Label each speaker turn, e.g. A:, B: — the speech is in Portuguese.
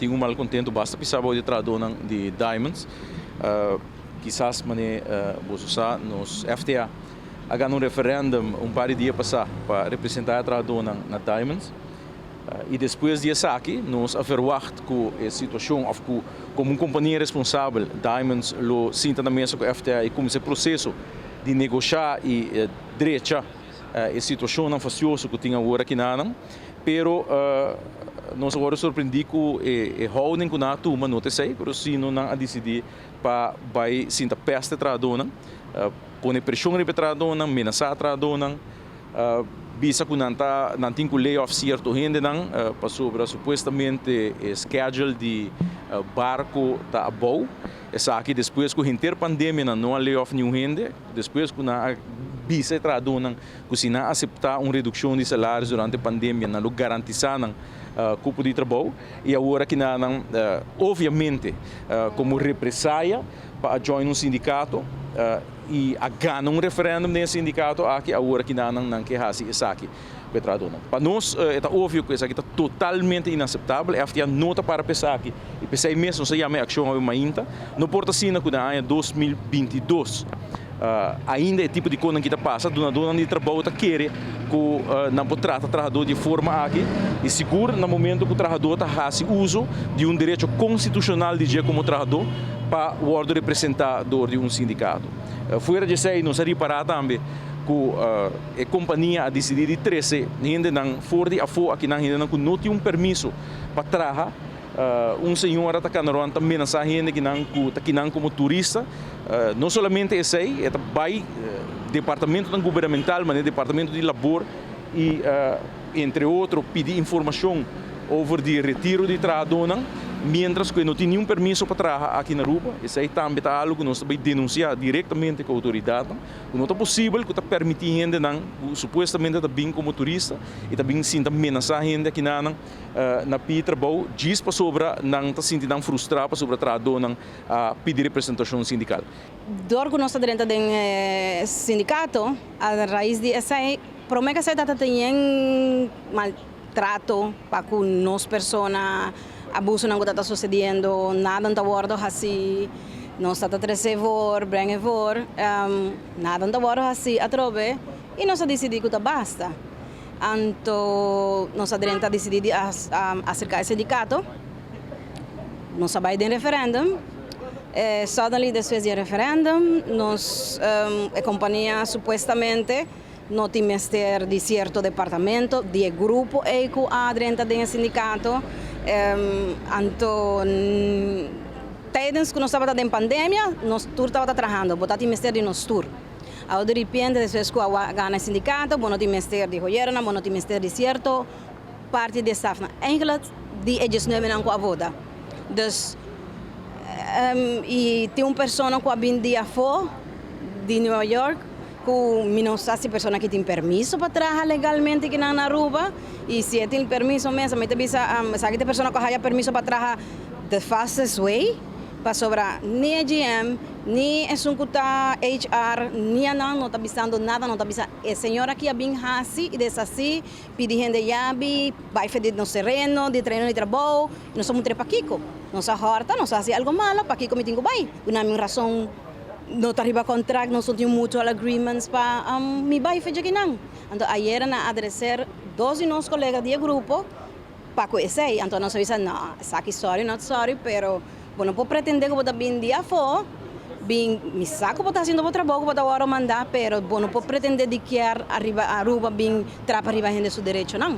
A: tenho mal contento, basta pisar o tradução de Diamonds. Quizás vos usar nos FTA. Hagan um referendum par de dias passar para representar a tradução na Diamonds. E depois disso aqui, nós verwacht com a situação, como companhia responsável, Diamonds lo sinta na mesa com a FTA e como esse processo de negociar e direita a situação não faciosa que tinha agora aqui na pero nós agora surpreendi com a holding que na turma não sei, pero se não a decidir para vai sinta peste tradução, pôr pressão sobre tradução, ameaçar tradução, bisa que não tem que layoff certo gente não, para sobre supostamente schedule de barco tá bom, essa aqui depois que a pandemia não há layoff nenhum gente, depois que na bisa tradução que se não aceitar uma redução de salários durante a pandemia, não garantizar cupo de trabalho e agora que obviamente como represália para join um sindicato e a ganhar um referendo nesse sindicato aqui agora que não quer fazer isso aqui para nós é óbvio que isso aqui está totalmente inaceitável. A FTA nota para pensar aqui e pensar mesmo se chama ação ao mainta não porta sina que na ano 2022 ainda é tipo de coisa que está passando, dona de trabalho está querer que não pode tratar o trabalhador de forma aqui e seguro no momento que o trabalhador está fazendo uso de um direito constitucional de dia como trabalhador para o órgão representador de um sindicato. Fora de isso, nós reparar também que a companhia a decidir de 13 ainda não fora a fora aqui ainda não tem um permisso para trabalhar. Senhor está também nessa gente que não como turista, não somente esse aí, é também departamento governamental, mas departamento de labor e entre outros pedir informação over de retiro de tradução, mientras que não tem nenhum permisso para trabalhar aqui na Aruba. Isso aí também é algo que nós também denunciar diretamente com a autoridade. Não é possível que está permitindo supostamente também como turista e também sinta ameaçar a gente aqui na Pitra Bau, diz para sobre não está sentindo frustrado sobre a tradução a pedir representação sindical.
B: Dor que nós dentro do sindicato, a raiz de essa promete que se está tendo maltrato para que nós pessoas abuso não está sucedendo, nada não está bordo assim, nós está trazendo brincar nada não está bordo assim a trove e nós decidimos que basta. Então nós está decidido acercar o sindicato, nós vai de referendum, suddenly depois do referendum, nós a companhia supostamente não tem mestre de certo departamento, de grupo que dentro do sindicato. Então, tijdens que nós estávamos em pandemia, nós estávamos trabalhando, botar o mestre de nós tour. Ao de repente, depois que ganha sindicato, não tem mestre de governo, não tem mestre de certo parte de staff. Eigenlijk die eles não vêm com a voda. Dus, e tem uma pessoa que vem de fora, de New York, que não sei se a pessoa que tem permisso para trabalhar legalmente aqui na Aruba e se tem permisso mesmo, mas também se a pessoa que tem permisso para trabalhar the fastest way, para sobrar nem a GM, nem a Sunkuta HR, nem não está visando nada, não está visando. A senhora aqui é bem assim e dessa assim, pedindo yabi, vai fazer no terreno, de treino de trabalho, nós somos três paquico, nós horta, nós fazemos algo malo, paquico me tem que vai, uma razão. Não arriba contrato, não só tem mutual agreements para me vai fazer aqui não. Então, ayer na adresar 12 nossos colegas de grupo para conhecer. Então, nós dizemos, não, aqui sorry, not sorry, pero não pode pretender que eu vou vir dia fora, me saco para estar fazendo o trabalho, para dar mandar, pero não pode pretender de que arriba, Aruba, trapa arriba a gente do direito, não.